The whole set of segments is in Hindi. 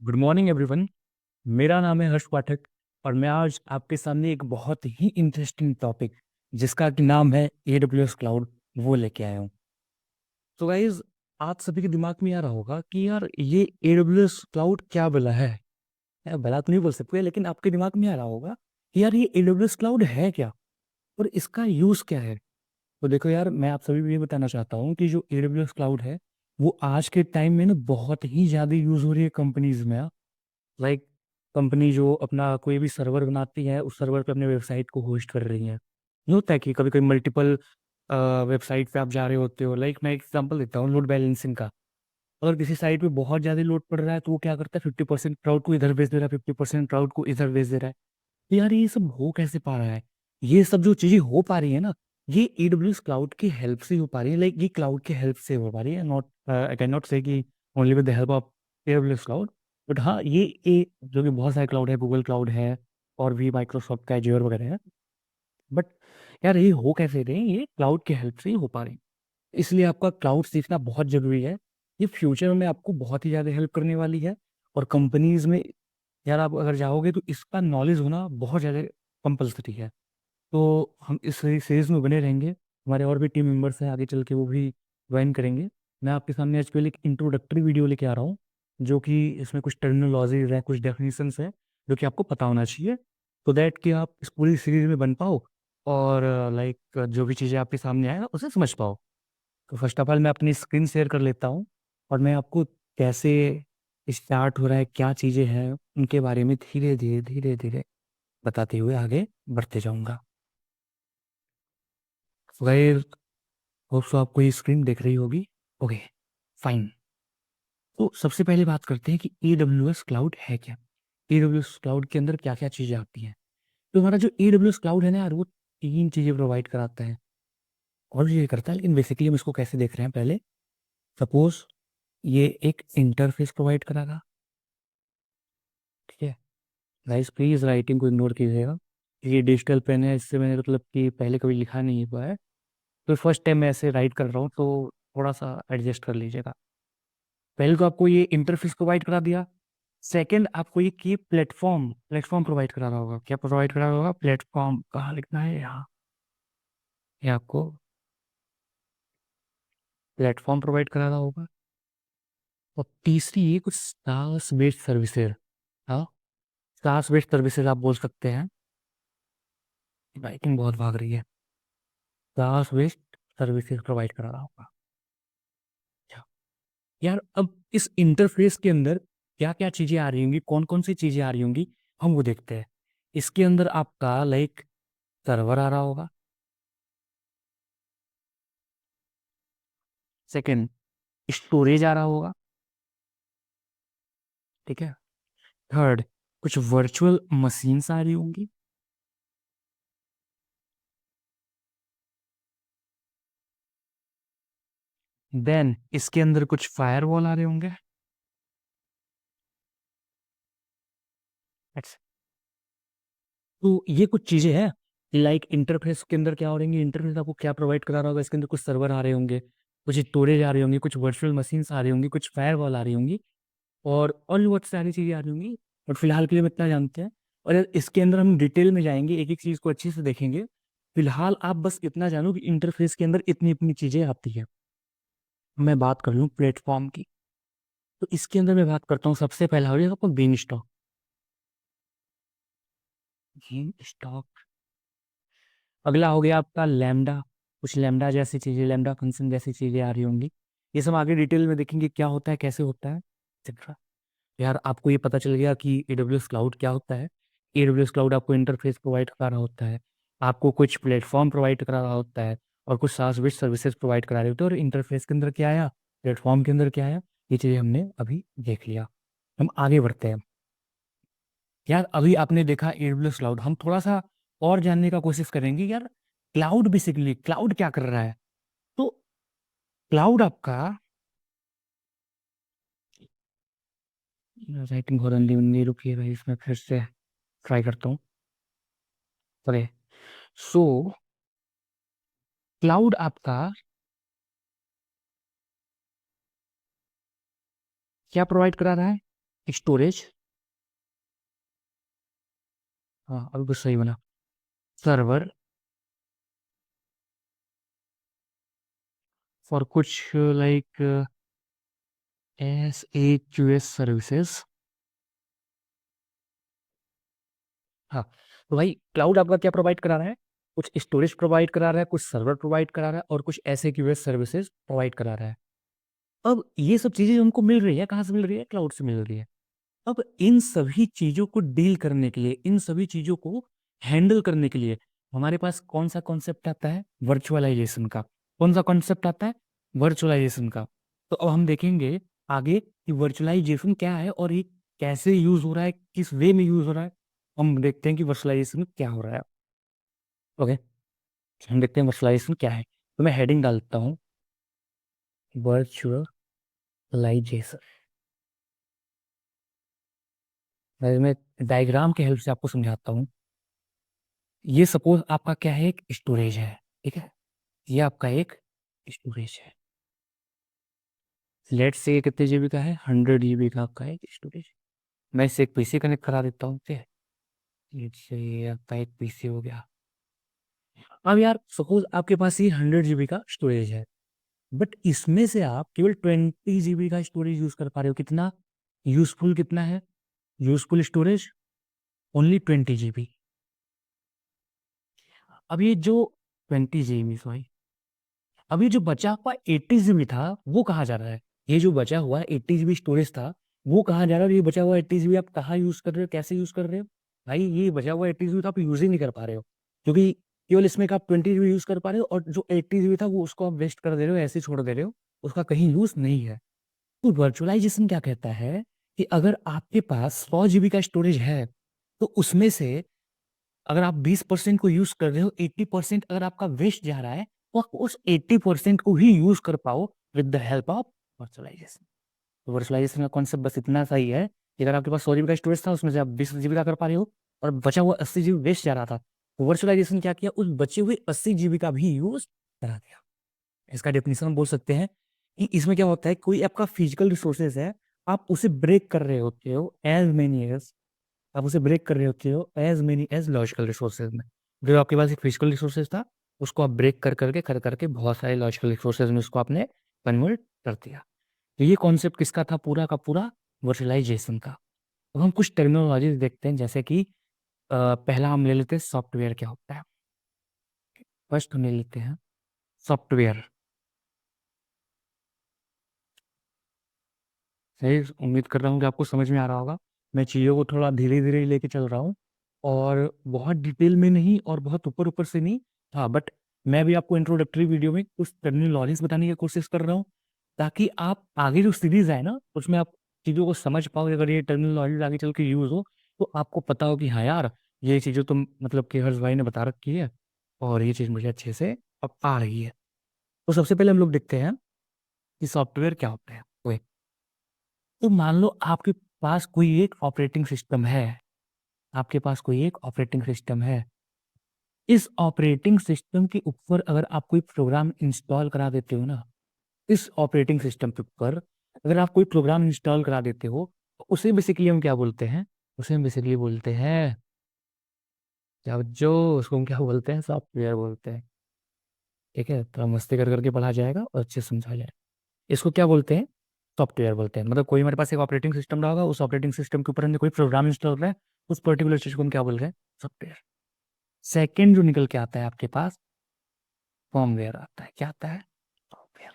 Good morning everyone. मेरा नाम है हर्ष पाठक और मैं आज आपके सामने एक बहुत ही इंटरेस्टिंग टॉपिक जिसका कि नाम है AWS क्लाउड वो लेके आया हूँ। तो गाइज, आप सभी के दिमाग में आ रहा होगा कि यार ये AWS क्लाउड क्या भला है। यार भला तो नहीं बोल सकते, लेकिन आपके दिमाग में आ रहा होगा कि यार ये AWS क्लाउड है क्या और इसका यूज़ क्या है। तो देखो यार, मैं आप सभी को ये बताना चाहता हूँ कि जो AWS क्लाउड है वो आज के टाइम में ना बहुत ही ज़्यादा यूज़ हो रही है कंपनीज में। लाइक कंपनी जो अपना कोई भी सर्वर बनाती है उस सर्वर पे अपने वेबसाइट को होस्ट कर रही है। ये होता है कि कभी कभी मल्टीपल वेबसाइट पे आप जा रहे होते हो। लाइक मैं एग्जांपल देता हूँ लोड बैलेंसिंग का। अगर किसी साइट पे बहुत ज़्यादा लोड पड़ रहा है तो वो क्या करता है, 50% क्राउड को इधर भेज दे रहा है, 50% क्राउड को इधर भेज दे रहा है। तो यार ये सब हो कैसे पा रहा है? ये सब जो चीज़ें हो पा रही है ना, ये AWS क्लाउड की हेल्प से हो पा रही है। लाइक ये क्लाउड की हेल्प से हो पा रही है। नॉट आई कैन नॉट से कि only with the help of AWS cloud. But हाँ, ये जो कि बहुत सारे क्लाउड है, गूगल क्लाउड है और भी माइक्रोसॉफ्ट का एज्योर वगैरह है। बट यार ये हो कैसे रहे हैं? ये क्लाउड की हेल्प से ही हो पा रही है। इसलिए आपका क्लाउड सीखना बहुत ज़रूरी है। ये फ्यूचर में आपको बहुत ही ज़्यादा हेल्प करने वाली है। और कंपनीज में यार आप अगर जाओगे तो इसका नॉलेज होना बहुत ज़्यादा कंपलसरी है। तो हम इस सीरीज़ में बने रहेंगे। हमारे और भी टीम मेंबर्स हैं, आगे चल के वो भी ज्वाइन करेंगे। मैं आपके सामने आज केवल एक इंट्रोडक्टरी वीडियो लेके आ रहा हूँ, जो कि इसमें कुछ टर्मिनोलॉजीज हैं, कुछ डेफिनेशंस हैं जो कि आपको पता होना चाहिए, तो दैट कि आप इस पूरी सीरीज में बन पाओ और लाइक जो भी चीज़ें आपके सामने आए ना उसे समझ पाओ। तो फर्स्ट ऑफ ऑल मैं अपनी स्क्रीन शेयर कर लेता हूँ और मैं आपको कैसे स्टार्ट हो रहा है, क्या चीज़ें हैं, उनके बारे में धीरे धीरे धीरे धीरे बताते हुए आगे बढ़ते जाऊंगा। गाइस, होप सो आपको ये स्क्रीन दिख रही होगी। Okay, fine. तो सबसे पहले बात करते हैं कि AWS क्लाउड है क्या। AWS क्लाउड के अंदर क्या क्या चीज़ें आती हैं। तो हमारा जो AWS क्लाउड है ना यार, वो तीन चीज़ें प्रोवाइड कराता है और ये करता है। लेकिन बेसिकली हम इसको कैसे देख रहे हैं, पहले सपोज ये एक इंटरफेस प्रोवाइड करागा। ठीक है गाइस, प्लीज़ राइटिंग को इग्नोर कीजिएगा। ये डिजिटल पेन है, इससे मैंने मतलब कि पहले कभी लिखा नहीं हुआ है, तो फर्स्ट टाइम मैं ऐसे राइट कर रहा हूँ, तो थोड़ा सा एडजस्ट कर लीजिएगा। पहले तो आपको ये इंटरफेस प्रोवाइड करा दिया। सेकंड, आपको ये की प्लेटफॉर्म प्लेटफॉर्म प्रोवाइड करा रहा होगा। क्या प्रोवाइड करा रहा होगा? प्लेटफॉर्म। कहाँ लिखना है? यहाँ। ये आपको प्लेटफॉर्म प्रोवाइड करा रहा होगा। और तीसरी ये कुछ SaaS बेस्ड सर्विसेज। हाँ, SaaS बेस्ड सर्विसेज आप बोल सकते हैं। राइटिंग बहुत भाग रही है। SaaS बेस्ड सर्विसेज प्रोवाइड करा रहा होगा। अच्छा। यार अब इस इंटरफेस के अंदर क्या क्या चीजें आ रही होंगी, कौन कौन सी चीजें आ रही होंगी, हम वो देखते हैं। इसके अंदर आपका लाइक सर्वर आ रहा होगा। सेकंड, स्टोरेज आ रहा होगा। ठीक है। थर्ड, कुछ वर्चुअल मशीन्स आ रही होंगी। देन इसके अंदर कुछ फायरवॉल आ रहे होंगे। अच्छा। तो ये कुछ चीजें हैं। लाइक इंटरफेस के अंदर क्या हो रही है, इंटरफेस आपको क्या प्रोवाइड करा रहा होगा। इसके अंदर कुछ सर्वर आ रहे होंगे, कुछ स्टोरेज आ रही होंगी, कुछ वर्चुअल मशीन्स आ रही होंगी, कुछ फायरवॉल आ रही होंगी और भी बहुत सारी चीजें आ रही होंगी। बट फिलहाल के लिए हम इतना जानते हैं। और इसके अंदर हम डिटेल में जाएंगे, एक एक चीज को अच्छे से देखेंगे। फिलहाल आप बस इतना जानो कि इंटरफेस के अंदर इतनी इतनी चीजें आती है। मैं बात कर लूँ प्लेटफॉर्म की, तो इसके अंदर मैं बात करता हूँ। सबसे पहला हो जाएगा आपको बीन स्टॉक। Been stock. अगला हो गया आपका लैम्डा। कुछ लैम्डा जैसी चीजें, लैम्डा फंक्शन जैसी चीजें आ रही होंगी। ये सब आगे डिटेल में देखेंगे क्या होता है, कैसे होता है, एक्सेट्रा। यार आपको ये पता चल गया कि AWS क्लाउड क्या होता है। AWS क्लाउड आपको इंटरफेस प्रोवाइड करा रहा होता है, आपको कुछ प्लेटफॉर्म प्रोवाइड करा रहा होता है और कुछ SaaS बेस्ड सर्विसेज प्रोवाइड करा रहे होते हैं। और इंटरफेस के अंदर क्या आया, प्लेटफॉर्म के अंदर क्या आया, ये चीज़ें हमने अभी देख लिया। हम आगे बढ़ते हैं। यार अभी आपने देखा AWS क्लाउड, हम थोड़ा सा और जानने का कोशिश करेंगे। यार क्लाउड बेसिकली क्लाउड क्या कर रहा है। तो क्लाउड आपका, राइटिंग हो रही नहीं, रुकिए भाई, इसमें फिर से ट्राई करता हूँ। ओके। सो क्लाउड आपका क्या प्रोवाइड करा रहा है? स्टोरेज, हाँ अभी कुछ सही बना, सर्वर फॉर कुछ like S A Q S services. हाँ, तो भाई क्लाउड आपका क्या प्रोवाइड करा रहा है? कुछ स्टोरेज प्रोवाइड करा रहा है, कुछ सर्वर प्रोवाइड करा रहा है और कुछ ऐसे क्यूएस सर्विसेज प्रोवाइड करा रहा है। अब ये सब चीजें उनको मिल रही है, कहाँ से मिल रही है? क्लाउड से मिल रही है। अब इन सभी चीजों को डील करने के लिए, इन सभी चीजों को हैंडल करने के लिए हमारे पास कौन सा कॉन्सेप्ट आता है? वर्चुअलाइजेशन का। कौन सा कॉन्सेप्ट आता है? वर्चुअलाइजेशन का। तो अब हम देखेंगे आगे कि वर्चुअलाइजेशन क्या है और ये कैसे यूज हो रहा है, किस वे में यूज हो रहा है। हम देखते हैं कि वर्चुअलाइजेशन क्या हो रहा है। ओके, हम देखते हैं वर्चुअलाइजेशन क्या है। तो मैं हेडिंग डालता हूँ, वर्चुअलाइजेशन। मैं डायग्राम के हेल्प से आपको समझाता हूँ। ये सपोज आपका क्या है? एक स्टोरेज है, ठीक है? ये आपका एक स्टोरेज है। लेट से कितने जीबी का है? 100 GB का आपका एक स्टोरेज। मैं इससे एक पीसी कनेक्ट करा देता हूँ, ठीक है? ये आपका एक पीसी हो गया। अब यार सपोज आपके पास ये 100 GB का स्टोरेज है, बट इसमें से आप केवल 20 GB का स्टोरेज यूज कर पा रहे हो। कितना यूजफुल? कितना है यूजफुल स्टोरेज? Only 20 GB। अब ये जो 20 GB, सॉरी, अब ये जो बचा हुआ 80 GB था वो कहाँ जा रहा है? ये जो बचा हुआ 80 GB स्टोरेज था वो कहाँ जा रहा है? और ये बचा हुआ 80 GB आप कहाँ यूज कर रहे हो, कैसे यूज कर रहे हो? भाई ये बचा हुआ 80 GB तो आप यूज ही नहीं कर पा रहे हो, क्योंकि केवल इसमें का आप 20 GB यूज कर पा रहे हो और जो 80 GB था वो उसको आप वेस्ट कर दे रहे हो, ऐसे ही छोड़ दे रहे हो, उसका कहीं यूज नहीं है। तो वर्चुअलाइजेशन क्या कहता है कि अगर आपके पास 100 GB का स्टोरेज है तो उसमें से अगर आप 20% को यूज कर रहे हो, 80% अगर आपका वेस्ट जा रहा है, तो आप उस 80% को ही यूज कर पाओ with the help of virtualization. तो वर्चुअलाइजेशन का कॉन्सेप्ट बस इतना सही है कि अगर आपके पास 100 GB का स्टोरेज था, उसमें से आप 20 GB का कर पा रहे हो और बचा हुआ 80 GB वेस्ट जा रहा था, तो वर्चुअलाइजेशन क्या किया? उस बचे हुए 80 GB का भी यूज करा दिया। इसका डेफिनेशन हम बोल सकते हैं कि इसमें क्या होता है, कोई आपका फिजिकल रिसोर्सेज है, आप उसे ब्रेक कर रहे होते हो एज मेनी एज, आप उसे ब्रेक कर रहे होते हो as many as logical resources में। जो आपके पास एक फिजिकल रिसोर्सेज था उसको आप ब्रेक कर करके बहुत सारे लॉजिकल रिसोर्सेज में उसको आपने कन्वर्ट कर दिया। तो ये कॉन्सेप्ट किसका था? पूरा का पूरा वर्चुअलाइजेशन का। अब हम कुछ टेक्नोलॉजीज देखते हैं, जैसे कि पहला हम ले लेते हैं सॉफ्टवेयर क्या होता है। फर्स्ट हम ले लेते हैं सॉफ्टवेयर। सही, उम्मीद कर रहा हूँ कि आपको समझ में आ रहा होगा। मैं चीज़ों को थोड़ा धीरे धीरे लेके चल रहा हूँ और बहुत डिटेल में नहीं और बहुत ऊपर ऊपर से नहीं। हाँ, बट मैं भी आपको इंट्रोडक्टरी वीडियो में कुछ टर्मिनोलॉजीज बताने की कोशिश कर रहा हूँ, ताकि आप आगे जो सीरीज है ना उसमें आप चीज़ों को समझ पाओ। अगर ये टर्मिनोलॉजीज आगे चल के यूज़ हो तो आपको पता हो कि हाँ यार, ये चीज़ें तो मतलब कि हर्ष भाई ने बता रखी है और ये चीज़ मुझे अच्छे से अब आ रही है। तो सबसे पहले हम लोग देखते हैं कि सॉफ्टवेयर क्या होता है। तो मान लो आपके पास कोई एक ऑपरेटिंग सिस्टम है, आपके पास कोई एक ऑपरेटिंग सिस्टम है। इस ऑपरेटिंग सिस्टम के ऊपर अगर आप कोई प्रोग्राम इंस्टॉल करा देते हो ना, इस ऑपरेटिंग सिस्टम के ऊपर अगर आप कोई प्रोग्राम इंस्टॉल करा देते हो, तो उसे बेसिकली हम क्या बोलते हैं? उसे हम बेसिकली बोलते हैं क्या जो उसको हम क्या बोलते हैं? सॉफ्टवेयर बोलते हैं। ठीक है, तो मस्ती कर करके पढ़ा जाएगा और अच्छे से समझा जाएगा। इसको क्या बोलते हैं? सॉफ्टवेयर बोलते हैं। मतलब कोई हमारे पास एक ऑपरेटिंग सिस्टम रहा होगा, उस ऑपरेटिंग सिस्टम के ऊपर हमने कोई प्रोग्राम इंस्टॉल किया है, उस पर्टिकुलर चीज को हम क्या बोल रहे हैं? सॉफ्टवेयर। सेकंड जो निकल के आता है आपके पास, फर्मवेयर आता है। क्या आता है? सॉफ्टवेयर।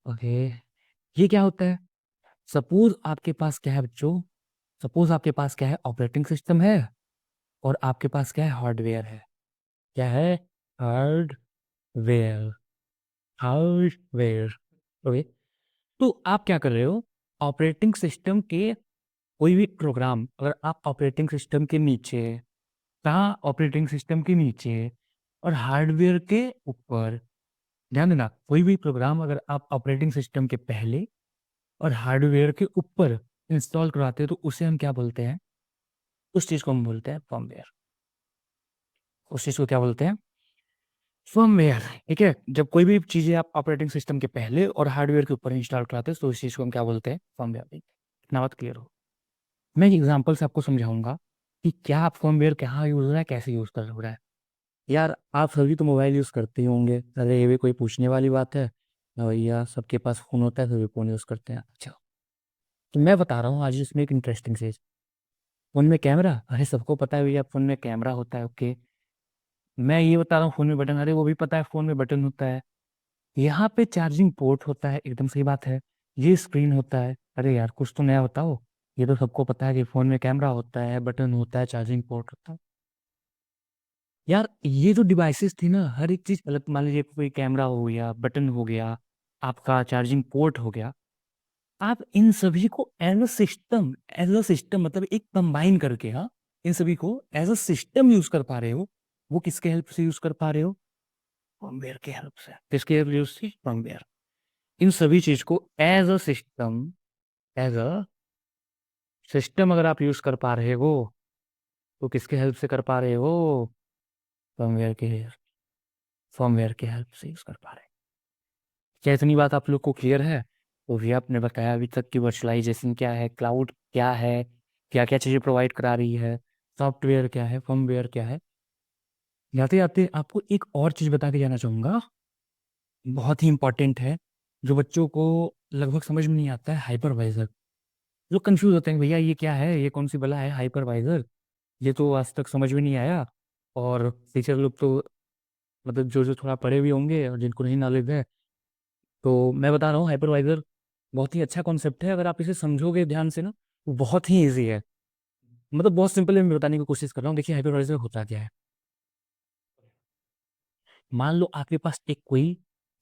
ओके, ये क्या होता है? सपोज आपके पास क्या है बच्चों? सपोज आपके पास क्या है? ऑपरेटिंग सिस्टम है और आपके पास क्या है? हार्डवेयर है। क्या है? हार्डवेयर। हार्डवेयर। ओके, तो आप क्या कर रहे हो? ऑपरेटिंग सिस्टम के कोई भी प्रोग्राम अगर आप ऑपरेटिंग सिस्टम के नीचे, कहाँ? ऑपरेटिंग सिस्टम के नीचे और हार्डवेयर के ऊपर। ध्यान देना, कोई भी प्रोग्राम अगर आप ऑपरेटिंग सिस्टम के पहले और हार्डवेयर के ऊपर इंस्टॉल कराते हो तो उसे हम क्या बोलते हैं? उस चीज को हम बोलते हैं फर्मवेयर। उस चीज को क्या बोलते हैं? फर्मवेयर, ठीक है। जब कोई भी चीजें आप ऑपरेटिंग सिस्टम के पहले और हार्डवेयर के ऊपर इंस्टॉल कराते हैं तो इस चीज को हम क्या बोलते हैं, फर्मवेयर। इतना बात क्लियर हो। मैं एग्जांपल से आपको समझाऊंगा कि क्या आप फर्मवेयर कहाँ यूज हो रहा है, कैसे यूज कर रहा है। यार आप सभी तो मोबाइल यूज करते ही होंगे, अरे ये भी कोई पूछने वाली बात है। भैया सबके पास फोन होता है, सभी फोन यूज करते हैं। अच्छा, तो मैं बता रहा हूँ आज इसमें एक इंटरेस्टिंग चीज। फोन में कैमरा, अरे सबको पता है भैया फोन में कैमरा होता है, ओके। मैं ये बता रहा हूँ फोन में बटन, अरे वो भी पता है फोन में बटन होता है। यहाँ पे चार्जिंग पोर्ट होता है, एकदम सही बात है। ये स्क्रीन होता है, अरे यार कुछ तो नया बताओ। ये तो सबको पता है कि फोन में कैमरा होता है, बटन होता है, चार्जिंग पोर्ट होता है। यार ये जो डिवाइसेस थी ना, हर एक चीज अलग। मान लीजिए कोई कैमरा हो गया, बटन हो गया, आपका चार्जिंग पोर्ट हो गया। आप इन सभी को एज अ सिस्टम मतलब एक कंबाइन करके, हाँ, इन सभी को एज अ सिस्टम यूज कर पा रहे हो। वो किसके हेल्प से यूज कर पा रहे हो, फर्मवेयर के हेल्प से। किसके हेल्प यूज से, फर्मवेयर। इन सभी चीज को एज अ सिस्टम अगर आप यूज कर पा रहे हो तो किसके हेल्प से कर पा रहे हो, फर्मवेयर के फर्मवेयर के हेल्प से यूज कर पा रहे हैं। क्या इतनी बात आप लोग को क्लियर है? तो भी आपने बताया अभी तक कि वर्चुअलाइजेशन क्या है, क्लाउड क्या है, क्या क्या चीज़ें प्रोवाइड करा रही है, सॉफ्टवेयर क्या है, फर्मवेयर क्या है। जाते जाते आपको एक और चीज़ बता के जाना चाहूँगा, बहुत ही इंपॉर्टेंट है, जो बच्चों को लगभग समझ में नहीं आता है, हाइपरवाइजर। लोग कंफ्यूज होते हैं, भैया ये क्या है, ये कौन सी बला है हाइपरवाइजर, ये तो आज तक समझ में नहीं आया। और टीचर लोग तो मतलब जो जो थोड़ा पढ़े भी होंगे और जिनको नहीं नॉलेज है, तो मैं बता रहा हूँ हाइपरवाइजर बहुत ही अच्छा कॉन्सेप्ट है। अगर आप इसे समझोगे ध्यान से ना, वो बहुत ही ईजी है। मतलब बहुत सिंपल है, मैं बताने की कोशिश कर रहा हूँ। देखिए हाइपरवाइजर होता क्या है। मान लो आपके पास एक कोई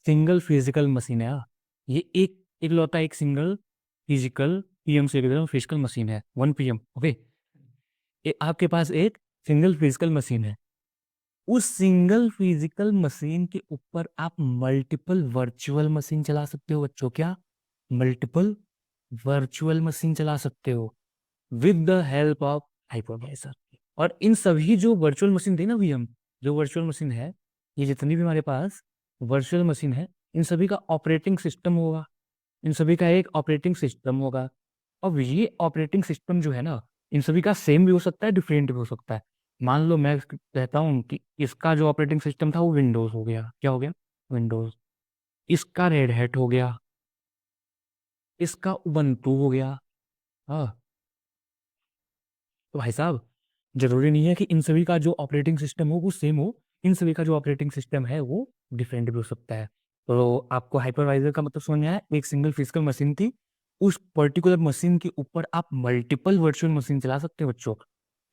सिंगल फिजिकल मशीन है, हाँ। ये एक एक लौता एक सिंगल फिजिकल पीएम से फिजिकल मशीन है, 1 PM, ओके। आपके पास एक सिंगल फिजिकल मशीन है। उस सिंगल फिजिकल मशीन के ऊपर आप मल्टीपल वर्चुअल मशीन चला सकते हो बच्चों, क्या मल्टीपल वर्चुअल मशीन चला सकते हो with the help of hypervisor. और इन सभी जो वर्चुअल मशीन थी ना भी, हम जो वर्चुअल मशीन है, ये जितनी भी हमारे पास वर्चुअल मशीन है, इन सभी का ऑपरेटिंग सिस्टम होगा। इन सभी का एक ऑपरेटिंग सिस्टम होगा। अब ये ऑपरेटिंग सिस्टम जो है ना, इन सभी का सेम भी हो सकता है, डिफरेंट भी हो सकता है। मान लो मैं कहता हूँ कि इसका जो ऑपरेटिंग सिस्टम था वो विंडोज हो गया, क्या हो गया, विंडोज। इसका रेड हैट हो गया, इसका उबंटू हो गया। हाँ, तो भाई साहब जरूरी नहीं है कि इन सभी का जो ऑपरेटिंग सिस्टम हो वो सेम हो। इन सभी का जो ऑपरेटिंग सिस्टम है वो डिफरेंट भी हो सकता है। तो आपको हाइपरवाइजर का मतलब समझ में आया, एक सिंगल फिजिकल मशीन थी, उस पर्टिकुलर मशीन के ऊपर आप मल्टीपल वर्चुअल मशीन चला सकते हो बच्चों।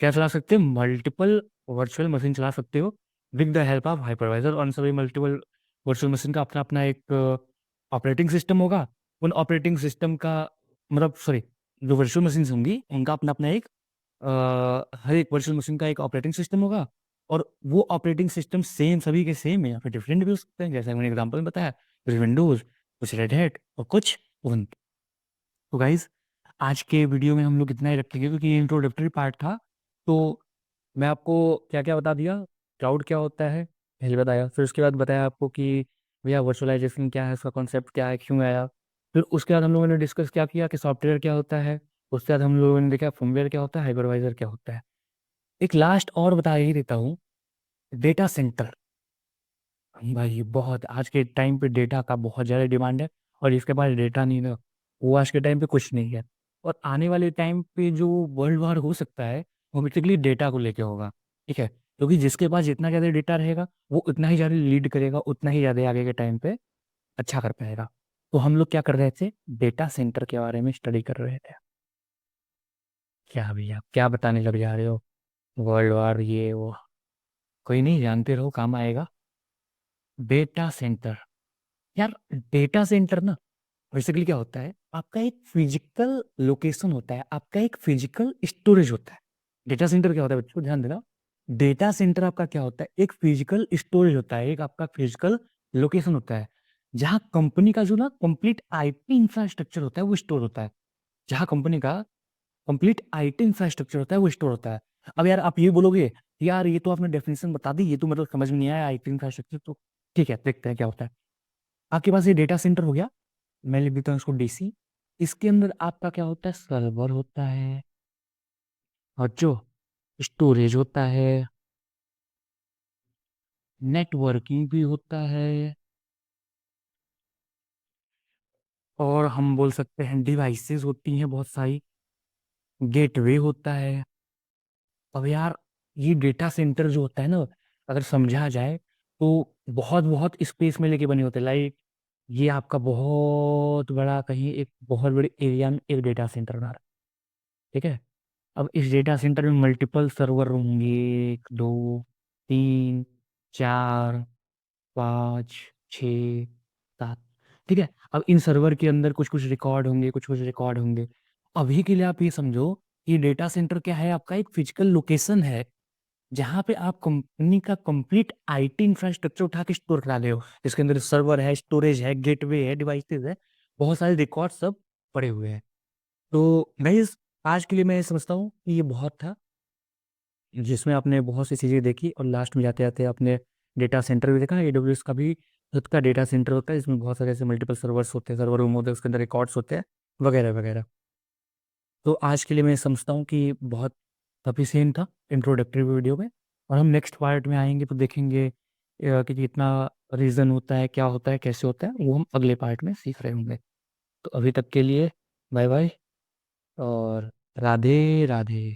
क्या चला सकते हो, मल्टीपल वर्चुअल मशीन चला सकते हो with the help of hypervisor. और सभी मल्टीपल वर्चुअल मशीन का अपना अपना एक ऑपरेटिंग सिस्टम होगा। उन ऑपरेटिंग सिस्टम का मतलब सॉरी, जो वर्चुअल मशीन होंगी उनका अपना अपना एक हर एक वर्चुअल मशीन का एक ऑपरेटिंग सिस्टम होगा। और वो ऑपरेटिंग सिस्टम सेम सभी के सेम है या फिर डिफरेंट भी हो सकते हैं, जैसे मैंने एग्जांपल में बताया, कुछ विंडोज, कुछ रेड हैट और कुछ उबंटू। तो गाइज आज के वीडियो में हम लोग इतना ही रखेंगे क्योंकि ये इंट्रोडक्टरी पार्ट था। तो मैं आपको क्या क्या बता दिया, क्लाउड क्या होता है पहले बताया, फिर उसके बाद बताया आपको कि भैया वर्चुअलाइजेशन क्या है, उसका कॉन्सेप्ट क्या है, क्यों आया। फिर उसके बाद हम लोगों ने डिस्कस क्या किया कि सॉफ्टवेयर क्या होता है। उसके बाद हम लोगों ने देखा फर्मवेयर क्या होता है, हाइपरवाइजर क्या होता है। एक लास्ट और बता ही देता हूँ, डेटा सेंटर। भाई बहुत आज के टाइम पे डेटा का बहुत ज़्यादा डिमांड है, और इसके पास डेटा नहीं ना, वो आज के टाइम पे कुछ नहीं है। और आने वाले टाइम पे जो वर्ल्ड वार हो सकता है वो बेसिकली डेटा को लेके होगा, ठीक है। क्योंकि जिसके पास जितना ज़्यादा डेटा रहेगा वो उतना ही ज़्यादा लीड करेगा, उतना ही ज़्यादा आगे के टाइम पे अच्छा कर पाएगा। तो हम लोग क्या कर रहे थे, डेटा सेंटर के बारे में स्टडी कर रहे थे। क्या भैया क्या बताने लग जा रहे हो, वर्ल्ड वार ये वो, कोई नहीं, जानते रहो काम आएगा। डेटा सेंटर, यार डेटा सेंटर ना बेसिकली क्या होता है, आपका एक फिजिकल लोकेशन होता है, आपका एक फिजिकल स्टोरेज होता है। डेटा सेंटर क्या होता है बच्चों, ध्यान देना। डेटा सेंटर आपका क्या होता है, एक फिजिकल स्टोरेज होता है, एक आपका फिजिकल लोकेशन होता है, जहाँ कंपनी का जो ना कंप्लीट आईटी इंफ्रास्ट्रक्चर होता है वो स्टोर होता है। जहाँ कंपनी का कंप्लीट आईटी इंफ्रास्ट्रक्चर होता है वो स्टोर होता है। अब यार आप ये बोलोगे, यार ये तो आपने डेफिनेशन बता दी, ये तो मतलब समझ में नहीं आया आईटी इंफ्रास्ट्रक्चर, तो ठीक है देखते हैं क्या होता है। आपके पास ये डेटा सेंटर हो गया, मैं लिख देता हूँ इसको डीसी। इसके अंदर आपका क्या होता है, सर्वर होता है, और जो स्टोरेज होता है, नेटवर्किंग भी होता है, और हम बोल सकते हैं डिवाइसेस होती हैं बहुत सारी, गेटवे होता है। अब यार ये डेटा सेंटर जो होता है ना, अगर समझा जाए तो बहुत बहुत स्पेस में लेके बने होते हैं। लाइक ये आपका बहुत बड़ा, कहीं एक बहुत बड़े एरिया में एक डेटा सेंटर बना रहा है, ठीक है। अब इस डेटा सेंटर में मल्टीपल सर्वर होंगे, 1 2 3 4 5 6 7, ठीक है। अब इन सर्वर के अंदर कुछ कुछ रिकॉर्ड होंगे, कुछ कुछ रिकॉर्ड होंगे। अभी के लिए आप ये समझो, ये डेटा सेंटर क्या है, आपका एक फिजिकल लोकेशन है, जहाँ पे आप कंपनी का कंप्लीट आईटी इंफ्रास्ट्रक्चर उठा के स्टोर करा रहे हो, जिसके अंदर सर्वर है, स्टोरेज है, गेटवे है, डिवाइसेस है, बहुत सारे रिकॉर्ड सब पड़े हुए हैं। तो गाइस, आज के लिए मैं ये समझता हूँ कि ये बहुत था, जिसमें आपने बहुत सी चीज़ें देखी, और लास्ट में जाते जाते आपने डेटा सेंटर भी देखा। एडब्ल्यूएस का भी खुद का डेटा सेंटर होता है, इसमें बहुत सारे ऐसे मल्टीपल सर्वर्स होते हैं, सर्वर रूम होते हैं, उसके अंदर रिकॉर्ड्स होते हैं, वगैरह वगैरह। तो आज के लिए मैं समझता हूँ कि बहुत सफिशिएंट था इंट्रोडक्टरी वीडियो में, और हम नेक्स्ट पार्ट में आएंगे तो देखेंगे कि कितना रीज़न होता है, क्या होता है, कैसे होता है, वो हम अगले पार्ट में सीख रहे होंगे। तो अभी तक के लिए बाय बाय, और राधे राधे।